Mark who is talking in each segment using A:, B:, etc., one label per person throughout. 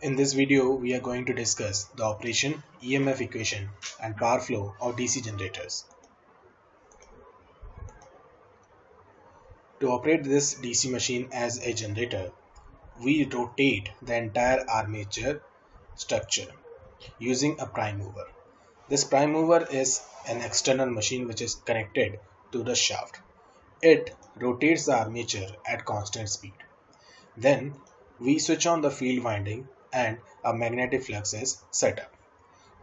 A: In this video, we are going to discuss the operation, EMF equation and power flow of DC generators. To operate this DC machine as a generator, we rotate the entire armature structure using a prime mover. This prime mover is an external machine which is connected to the shaft. It rotates the armature at constant speed. Then we switch on the field winding and a magnetic flux is set up.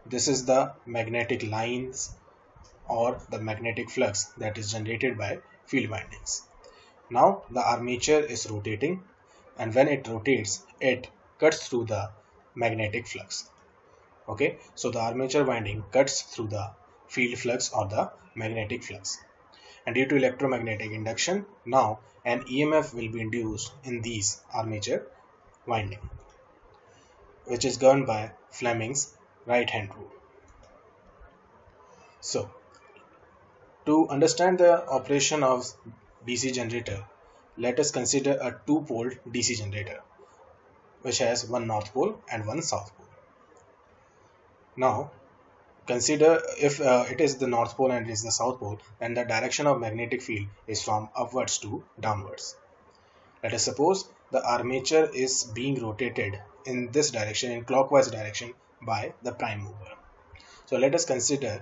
A: This is the magnetic lines or the magnetic flux that is generated by field windings. Now the armature is rotating, and when it rotates, it cuts through the magnetic flux. Okay, so the armature winding cuts through the field flux or the magnetic flux. And due to electromagnetic induction, now an EMF will be induced in these armature winding, which is governed by Fleming's right hand rule. So, to understand the operation of DC generator, let us consider a two-pole DC generator which has one north pole and one south pole. Now, consider if it is the north pole and it is the south pole, then the direction of magnetic field is from upwards to downwards. Let us suppose the armature is being rotated in this direction, in clockwise direction, by the prime mover. So let us consider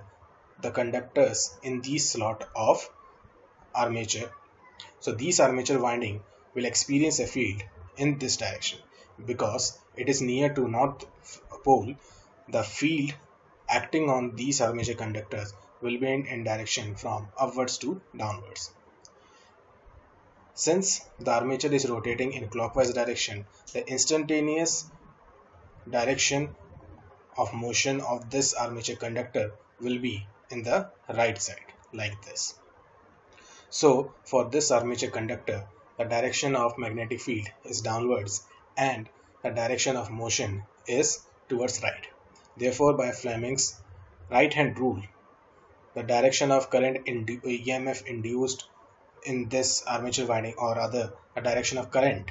A: the conductors in this slot of armature. So these armature winding will experience a field in this direction because it is near to north pole. The field acting on these armature conductors will be in direction from upwards to downwards. Since the armature is rotating in clockwise direction, the instantaneous direction of motion of this armature conductor will be in the right side, like this. So for this armature conductor, the direction of magnetic field is downwards and the direction of motion is towards right. Therefore, by Fleming's right hand rule, the direction of current EMF induced in this armature winding, or rather a direction of current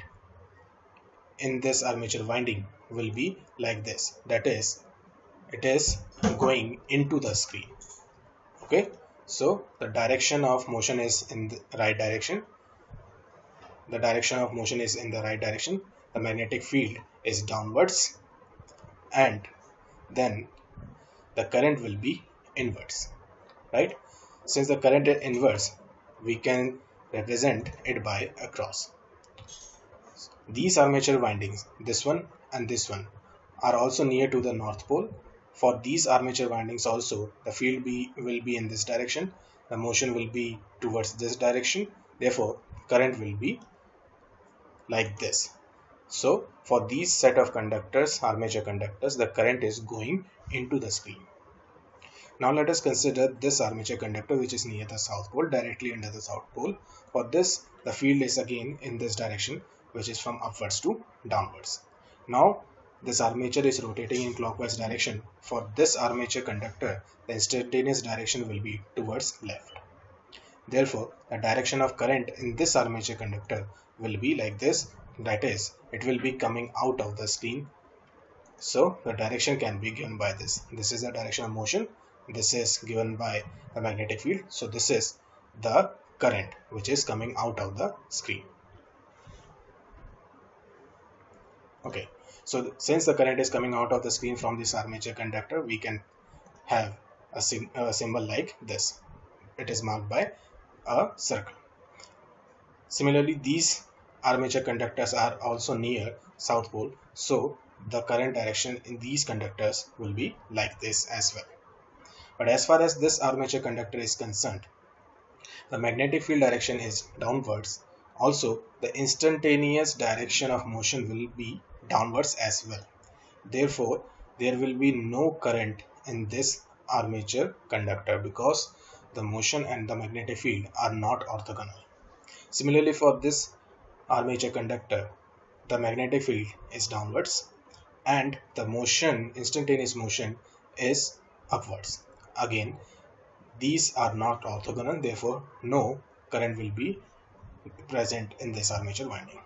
A: in this armature winding, will be like this. That is, it is going into the screen. Okay, so the direction of motion is in the right direction. The direction of motion is in the right direction. The magnetic field is downwards, and then the current will be inwards, right? Since the current is inwards, we can represent it by a cross. These armature windings, this one and this one, are also near to the north pole. For these armature windings also, the field will be in this direction, the motion will be towards this direction, therefore current will be like this. So for these set of conductors, armature conductors, the current is going into the screen. Now let us consider this armature conductor which is near the south pole, directly under the south pole. For this, the field is again in this direction, which is from upwards to downwards. Now this armature is rotating in clockwise direction. For this armature conductor, the instantaneous direction will be towards left. Therefore, the direction of current in this armature conductor will be like this. That is, it will be coming out of the screen. So the direction can be given by this. This is the direction of motion. This is given by the magnetic field. So this is the current which is coming out of the screen. Okay, so since the current is coming out of the screen from this armature conductor, we can have a symbol like this. It is marked by a circle. Similarly, these armature conductors are also near south pole, so the current direction in these conductors will be like this as well. But as far as this armature conductor is concerned, the magnetic field direction is downwards. Also, the instantaneous direction of motion will be downwards as well. Therefore, there will be no current in this armature conductor because the motion and the magnetic field are not orthogonal. Similarly, for this armature conductor, the magnetic field is downwards and the motion, instantaneous motion, is upwards. Again, these are not orthogonal, therefore no current will be present in this armature winding.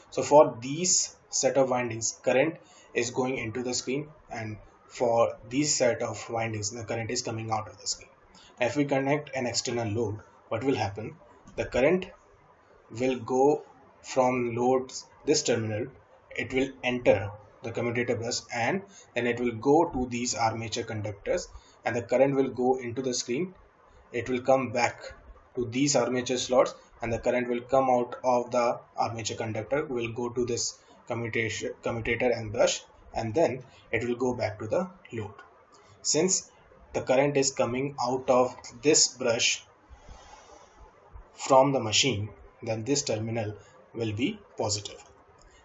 A: So for these set of windings, current is going into the screen, and for these set of windings the current is coming out of the screen. If we connect an external load, what will happen? The current will go from loads this terminal, it will enter the commutator bus, and then it will go to these armature conductors, and the current will go into the screen. It will come back to these armature slots, and the current will come out of the armature conductor, will go to this commutator and brush, and then it will go back to the load. Since the current is coming out of this brush from the machine, then this terminal will be positive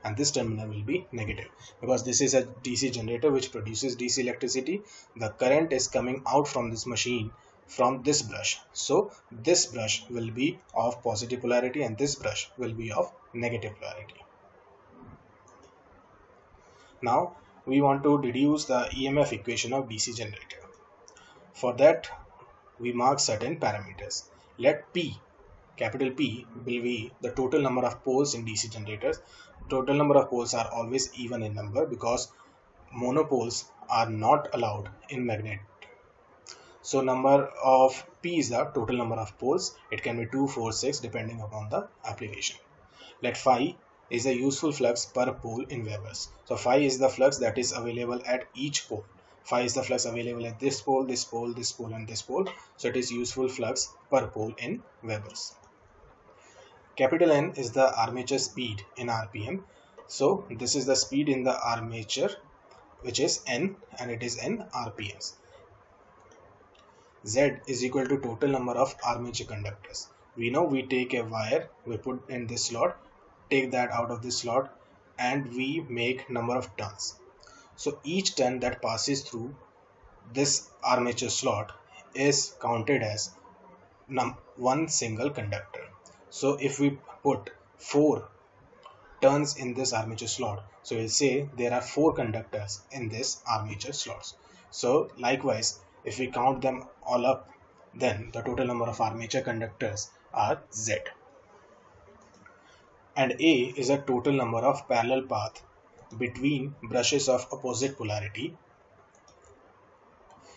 A: and this terminal will be negative, because this is a DC generator which produces DC electricity. The current is coming out from this machine from this brush, so this brush will be of positive polarity and this brush will be of negative polarity. Now we want to deduce the EMF equation of DC generator. For that we mark certain parameters. Let P, capital P, will be the total number of poles in DC generators. Total number of poles are always even in number because monopoles are not allowed in magnet. So number of P is the total number of poles. It can be 2, 4, 6 depending upon the application. Let phi is the useful flux per pole in Webers. So phi is the flux that is available at each pole. Phi is the flux available at this pole, this pole, this pole and this pole. So it is useful flux per pole in Webers. Capital N is the armature speed in RPM. So this is the speed in the armature, which is N, and it is in RPMs. Z is equal to total number of armature conductors. We know we take a wire, we put in this slot, take that out of this slot, and we make number of turns. So each turn that passes through this armature slot is counted as one single conductor. So if we put 4 turns in this armature slot, so we'll say there are 4 conductors in this armature slots. So likewise, if we count them all up, then the total number of armature conductors are Z. And A is a total number of parallel path between brushes of opposite polarity.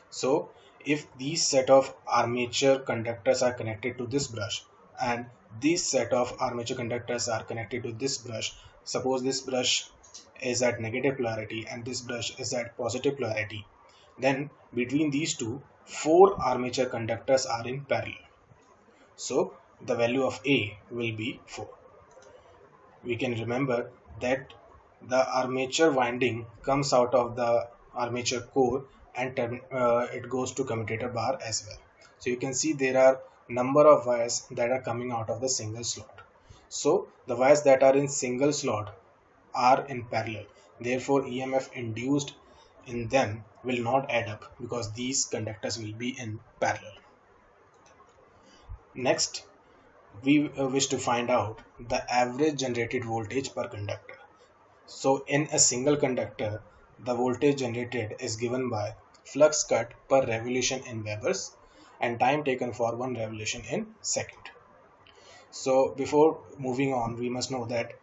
A: So if these set of armature conductors are connected to this brush and this set of armature conductors are connected to this brush, suppose this brush is at negative polarity and this brush is at positive polarity, then between these two, 4 armature conductors are in parallel. So the value of A will be 4. We can remember that the armature winding comes out of the armature core and it goes to commutator bar as well. So you can see there are number of wires that are coming out of the single slot. So the wires that are in single slot are in parallel. Therefore EMF induced in them will not add up because these conductors will be in parallel. Next, we wish to find out the average generated voltage per conductor. So in a single conductor, the voltage generated is given by flux cut per revolution in Webers and time taken for one revolution in second. So before moving on, we must know that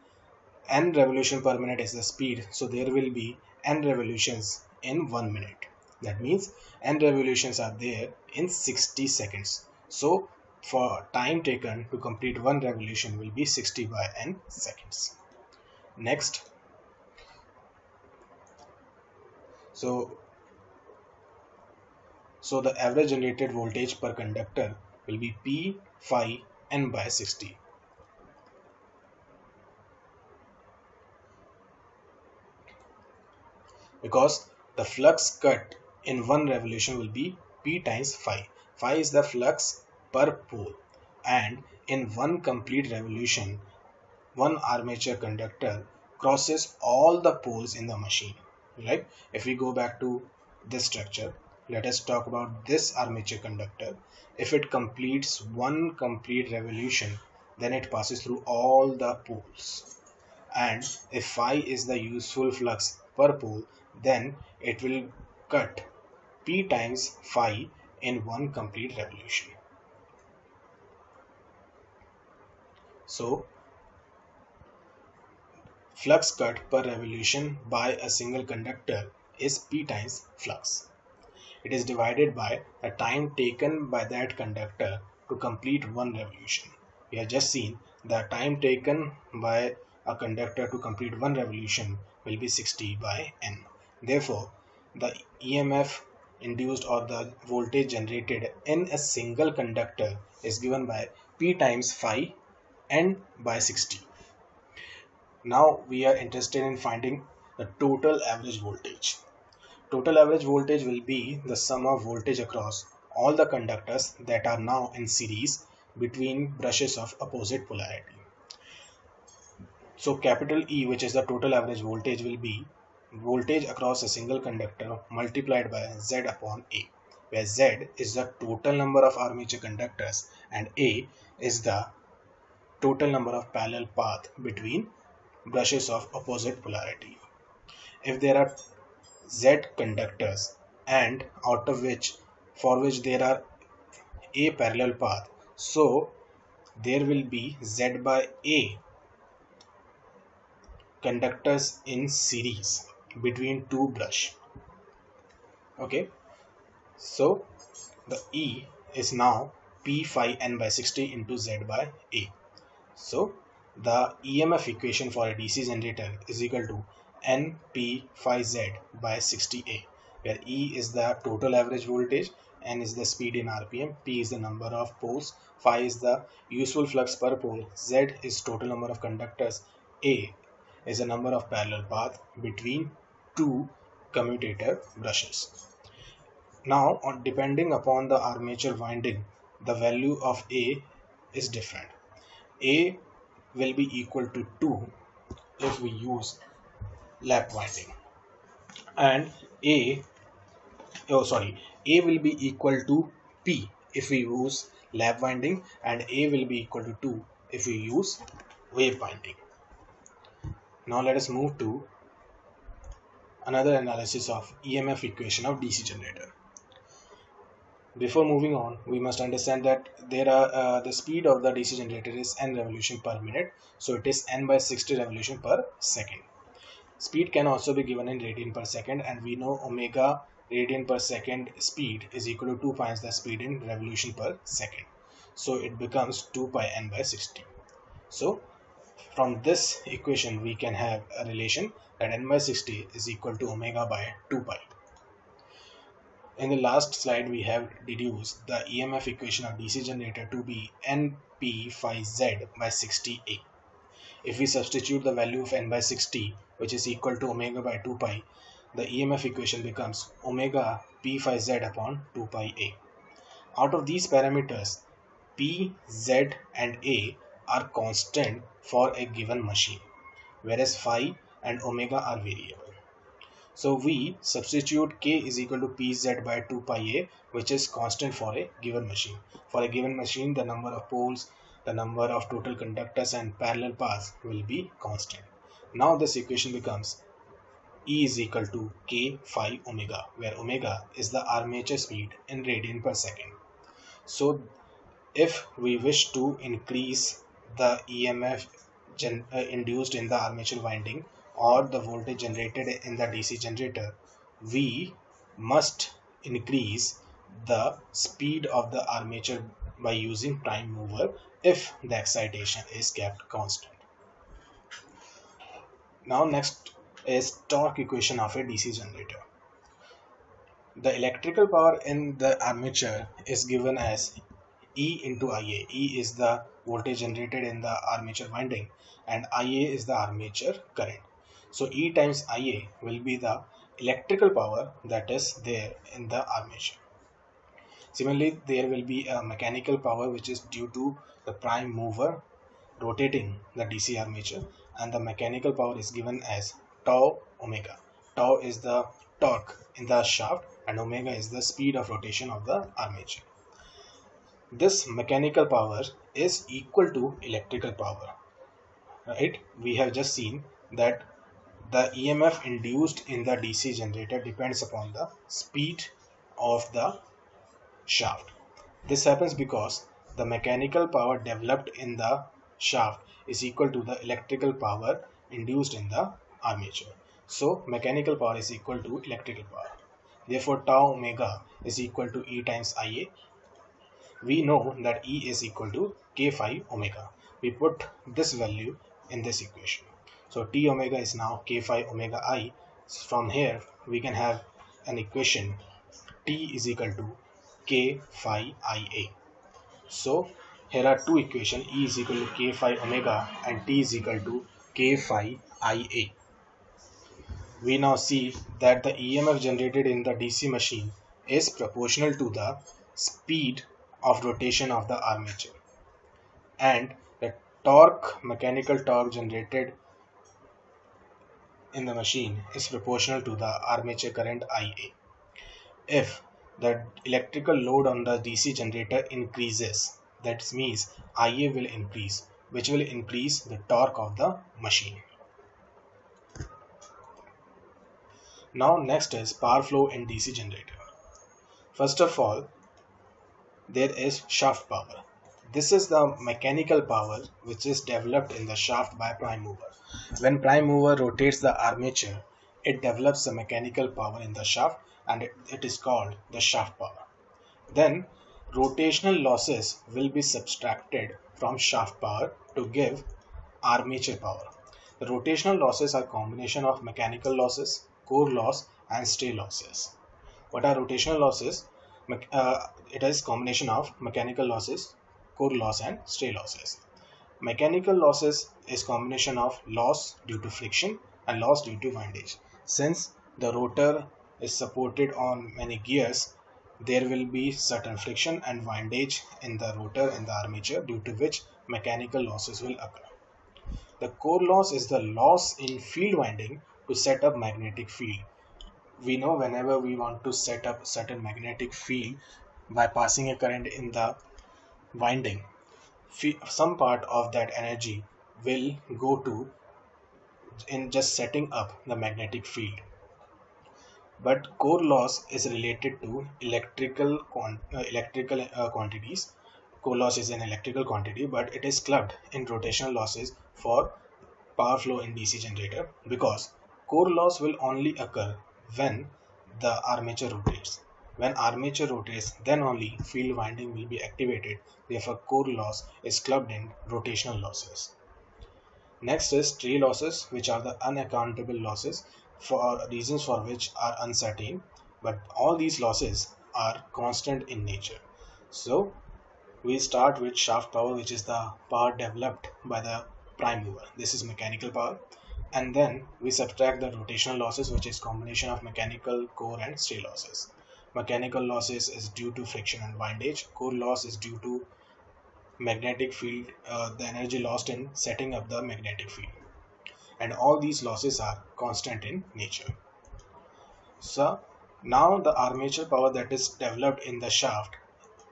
A: n revolution per minute is the speed. So there will be n revolutions in 1 minute. That means n revolutions are there in 60 seconds. So for time taken to complete one revolution will be 60 by n seconds. Next, so the average generated voltage per conductor will be P phi n by 60. Because the flux cut in one revolution will be P times phi. Phi is the flux per pole, and in one complete revolution, one armature conductor crosses all the poles in the machine. Right? If we go back to this structure, let us talk about this armature conductor. If it completes one complete revolution, then it passes through all the poles. And if phi is the useful flux per pole, then it will cut P times phi in one complete revolution. So flux cut per revolution by a single conductor is P times flux. It is divided by the time taken by that conductor to complete one revolution. We have just seen the time taken by a conductor to complete one revolution will be 60 by N. Therefore, the EMF induced or the voltage generated in a single conductor is given by P times phi N by 60. Now we are interested in finding the total average voltage. Total average voltage will be the sum of voltage across all the conductors that are now in series between brushes of opposite polarity. So capital E, which is the total average voltage, will be voltage across a single conductor multiplied by Z upon A, where Z is the total number of armature conductors and A is the total number of parallel path between brushes of opposite polarity. If there are Z conductors and out of which for which there are A parallel path, so there will be Z by A conductors in series between two brush. Okay, so the E is now P phi N by 60 into Z by A. So the EMF equation for a DC generator is equal to N P phi Z by 60A, where E is the total average voltage, N is the speed in RPM, P is the number of poles, phi is the useful flux per pole, Z is total number of conductors, A is the number of parallel path between two commutator brushes. Now, depending upon the armature winding, the value of A is different. A will be equal to 2 if we use lap winding, and A will be equal to P if we use lap winding, and A will be equal to 2 if we use wave winding. Now let us move to another analysis of EMF equation of DC generator. Before moving on, we must understand that there are the speed of the DC generator is n revolution per minute, so it is n by 60 revolution per second. Speed can also be given in radian per second, and we know omega radian per second speed is equal to 2 times the speed in revolution per second. So it becomes 2 pi n by 60. So from this equation we can have a relation that n by 60 is equal to omega by 2 pi. In the last slide we have deduced the EMF equation of DC generator to be Np phi Z by 60A. If we substitute the value of n by 60, which is equal to omega by 2 pi, the EMF equation becomes omega p phi Z upon 2 pi A. Out of these parameters, P, Z and A are constant for a given machine, whereas phi and omega are variable. So we substitute K is equal to Pz by 2 pi A, which is constant for a given machine. For a given machine, the number of poles, the number of total conductors and parallel paths will be constant. Now this equation becomes E is equal to K phi omega, where omega is the armature speed in radian per second. So if we wish to increase the EMF induced in the armature winding or the voltage generated in the DC generator, we must increase the speed of the armature by using prime mover if the excitation is kept constant. Now next is torque equation of a DC generator. The electrical power in the armature is given as E into Ia. E is the voltage generated in the armature winding and Ia is the armature current. So E times Ia will be the electrical power that is there in the armature. Similarly, there will be a mechanical power which is due to the prime mover rotating the DC armature, and the mechanical power is given as tau omega. Tau is the torque in the shaft and omega is the speed of rotation of the armature. This mechanical power is equal to electrical power, right? We have just seen that the EMF induced in the DC generator depends upon the speed of the shaft. This happens because the mechanical power developed in the shaft is equal to the electrical power induced in the armature. So mechanical power is equal to electrical power. Therefore, tau omega is equal to E times Ia. We know that E is equal to K phi omega. We put this value in this equation. So T omega is now K phi omega I. From here, we can have an equation T is equal to K phi Ia. So here are two equations, E is equal to K phi omega and T is equal to K phi Ia. We now see that the EMF generated in the DC machine is proportional to the speed of rotation of the armature, and the mechanical torque generated in the machine is proportional to the armature current Ia. If the electrical load on the DC generator increases, that means Ia will increase, which will increase the torque of the machine. Now next is power flow in DC generator. First of all, there is shaft power. This is the mechanical power which is developed in the shaft by prime mover. When prime mover rotates the armature, it develops the mechanical power in the shaft, and it is called the shaft power. Then rotational losses will be subtracted from shaft power to give armature power. The rotational losses are combination of mechanical losses, core loss and stay losses. What are rotational losses? It is combination of mechanical losses, core loss and stray losses. Mechanical losses is combination of loss due to friction and loss due to windage. Since the rotor is supported on many gears, there will be certain friction and windage in the rotor and the armature, due to which mechanical losses will occur. The core loss is the loss in field winding to set up magnetic field. We know whenever we want to set up certain magnetic field by passing a current in the winding, some part of that energy will go to in just setting up the magnetic field. But core loss is related to electrical quantities. Core loss is an electrical quantity, but it is clubbed in rotational losses for power flow in DC generator, because core loss will only occur when the armature rotates. When armature rotates, then only field winding will be activated. Therefore, core loss is clubbed in rotational losses. Next is stray losses, which are the unaccountable losses for reasons for which are uncertain, but all these losses are constant in nature. So we start with shaft power, which is the power developed by the prime mover. This is mechanical power. And then we subtract the rotational losses, which is combination of mechanical, core and stray losses. Mechanical losses is due to friction and windage. Core loss is due to magnetic field, the energy lost in setting up the magnetic field. And all these losses are constant in nature. So now the armature power that is developed in the shaft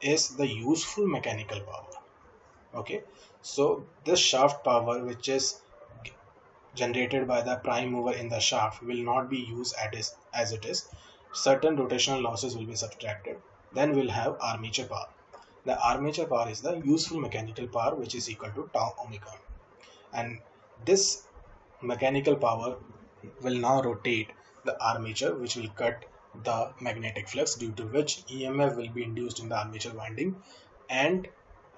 A: is the useful mechanical power. Okay, so this shaft power which is generated by the prime mover in the shaft will not be used as it is. Certain rotational losses will be subtracted. Then we'll have armature power. The armature power is the useful mechanical power, which is equal to tau omega. And this mechanical power will now rotate the armature, which will cut the magnetic flux, due to which EMF will be induced in the armature winding, and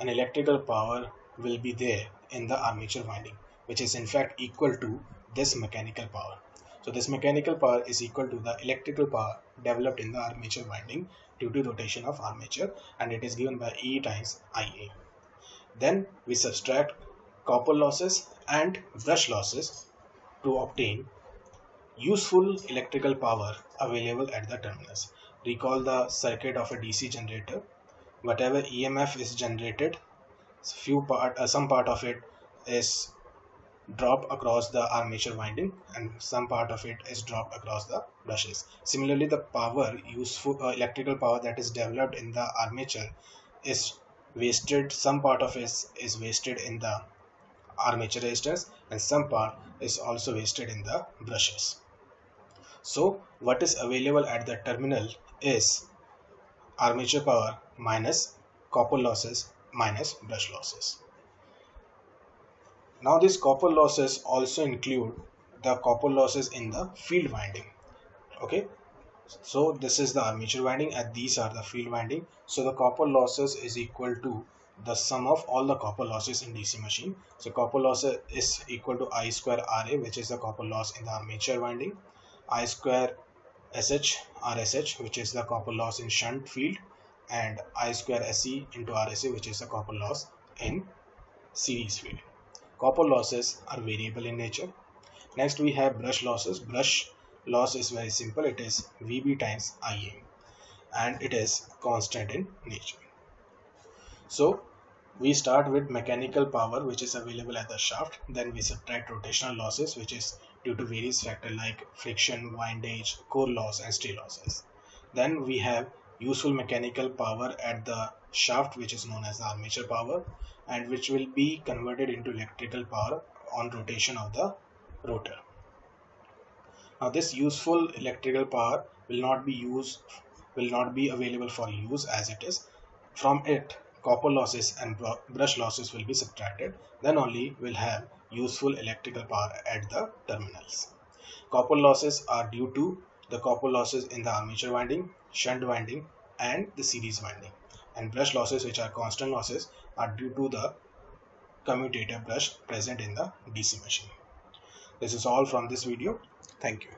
A: an electrical power will be there in the armature winding, which is in fact equal to this mechanical power. So this mechanical power is equal to the electrical power developed in the armature winding due to rotation of armature, and it is given by E times Ia. Then we subtract copper losses and brush losses to obtain useful electrical power available at the terminus. Recall the circuit of a DC generator. Whatever EMF is generated, some part of it is dropped across the armature winding, and some part of it is dropped across the brushes. Similarly, the useful electrical power that is developed in the armature is wasted. Some part of it is wasted in the armature resistance, and some part is also wasted in the brushes. So what is available at the terminal is armature power minus copper losses minus brush losses. Now these copper losses also include the copper losses in the field winding. Okay, so this is the armature winding and these are the field winding. So the copper losses is equal to the sum of all the copper losses in DC machine. So copper loss is equal to I square RA, which is the copper loss in the armature winding, I square SH RSH, which is the copper loss in shunt field, and I square SE into RSA, which is the copper loss in series field. Copper losses are variable in nature. Next we have brush losses. Brush loss is very simple. It is VB times IA and it is constant in nature. So we start with mechanical power which is available at the shaft. Then we subtract rotational losses which is due to various factors like friction, windage, core loss and stay losses. Then we have useful mechanical power at the shaft which is known as the armature power and which will be converted into electrical power on rotation of the rotor. Now this useful electrical power will not be available for use as it is. From it, copper losses and brush losses will be subtracted. Then only we'll have useful electrical power at the terminals. Copper losses are due to the copper losses in the armature winding, shunt winding, and the series winding. And brush losses, which are constant losses, are due to the commutator brush present in the DC machine. This is all from this video. Thank you.